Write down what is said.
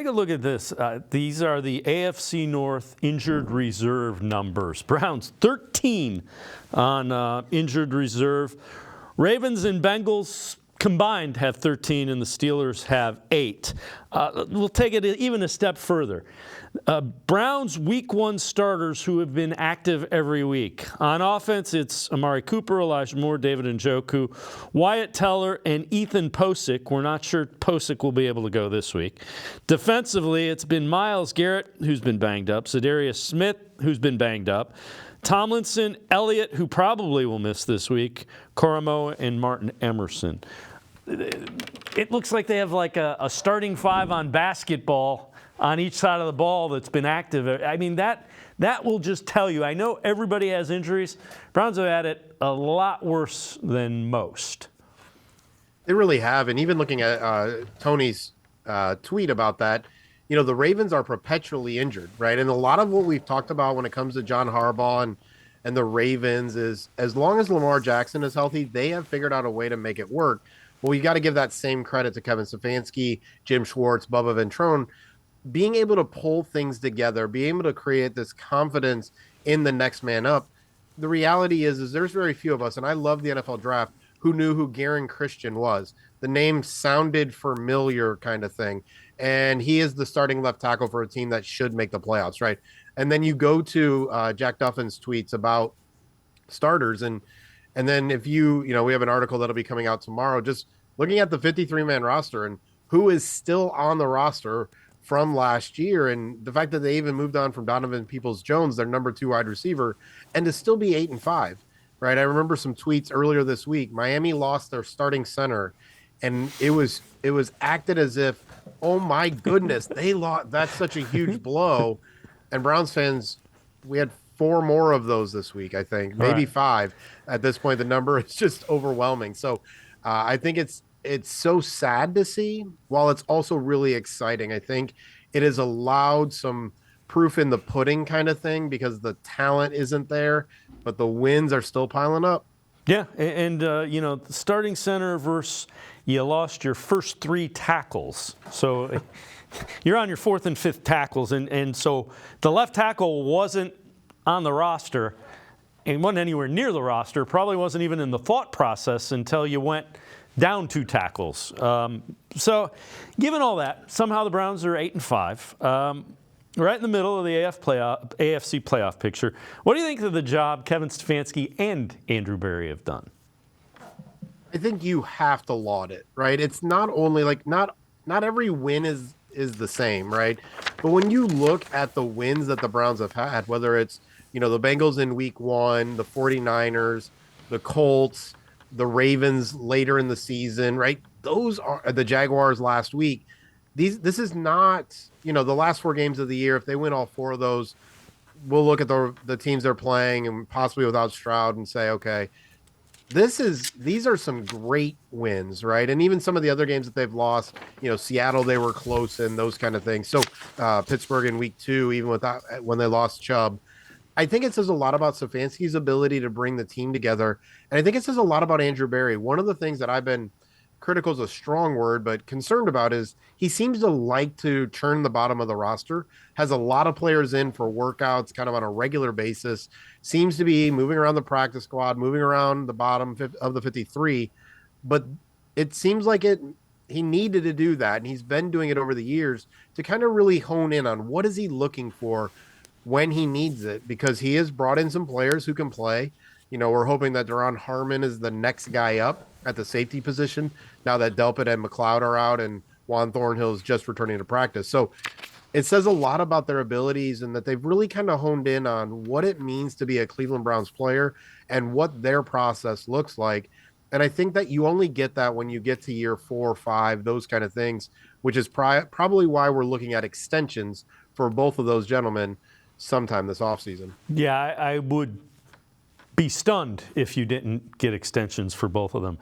Take a look at this. These are the AFC North injured reserve numbers. Browns 13 on injured reserve. Ravens and Bengals combined have 13, and the Steelers have 8. We'll take it even a step further. Browns Week 1 starters who have been active every week. On offense, it's Amari Cooper, Elijah Moore, David Njoku, Wyatt Teller, and Ethan Posick. We're not sure Posick will be able to go this week. Defensively, it's been Myles Garrett, who's been banged up, Zadarius Smith, who's been banged up, Tomlinson, Elliott, who probably will miss this week, Koromoa, and Martin Emerson. It looks like they have like a starting 5 on basketball on each side of the ball that's been active. I mean, that will just tell you. I know everybody has injuries. Browns have had it a lot worse than most. They really have. And even looking at Tony's tweet about that, you know, the Ravens are perpetually injured, right? And a lot of what we've talked about when it comes to John Harbaugh and the Ravens is as long as Lamar Jackson is healthy, they have figured out a way to make it work. Well, you got to give that same credit to Kevin Stefanski, Jim Schwartz, Bubba Ventrone, being able to pull things together, being able to create this confidence in the next man up. The reality is there's very few of us, and I love the NFL draft, who knew who Garen Christian was. The name sounded familiar kind of thing. And he is the starting left tackle for a team that should make the playoffs, right? And then you go to Jack Duffin's tweets about starters. And then if you know, we have an article that'll be coming out tomorrow, just looking at the 53-man roster and who is still on the roster from last year, and the fact that they even moved on from Donovan Peoples-Jones, their number 2 wide receiver, and to still be 8-5, right? I remember some tweets earlier this week. Miami lost their starting center, and it was acted as if, oh my goodness, they lost. That's such a huge blow. And Browns fans, we had 4 more of those this week, I think, maybe 5 at this point. The number is just overwhelming. So I think it's so sad to see, while it's also really exciting. I think it has allowed some proof in the pudding kind of thing, because the talent isn't there, but the wins are still piling up. Yeah, and you know, the starting center versus you lost your first 3 tackles. So you're on your 4th and 5th tackles, and so the left tackle wasn't on the roster and wasn't anywhere near the roster, probably wasn't even in the thought process until you went down 2 tackles. So given all that, somehow the Browns are 8-5. Right in the middle of the AFC playoff picture. What do you think of the job Kevin Stefanski and Andrew Berry have done? I think you have to laud it, right? It's not only like not every win is the same, right? But when you look at the wins that the Browns have had, whether it's, you know, the Bengals in week 1, the 49ers, the Colts, the Ravens later in the season, right? Those are the Jaguars last week. This is not, you know, the last 4 games of the year. If they win all 4 of those, we'll look at the teams they're playing and possibly without Stroud and say, okay, these are some great wins, right? And even some of the other games that they've lost, you know, Seattle, they were close in, those kind of things. So Pittsburgh in week 2, even without, when they lost Chubb, I think it says a lot about Stefanski's ability to bring the team together. And I think it says a lot about Andrew Berry. One of the things that I've been, critical is a strong word, but concerned about, is he seems to like to turn the bottom of the roster, has a lot of players in for workouts kind of on a regular basis, seems to be moving around the practice squad, moving around the bottom of the 53. But it seems like he needed to do that, and he's been doing it over the years to kind of really hone in on what is he looking for when he needs it, because he has brought in some players who can play. You know, we're hoping that Deron Harmon is the next guy up at the safety position now that Delpit and McLeod are out and Juan Thornhill is just returning to practice. So it says a lot about their abilities, and that they've really kind of honed in on what it means to be a Cleveland Browns player and what their process looks like. And I think that you only get that when you get to year 4 or 5, those kind of things, which is probably why we're looking at extensions for both of those gentlemen sometime this offseason. Yeah, I would be stunned if you didn't get extensions for both of them.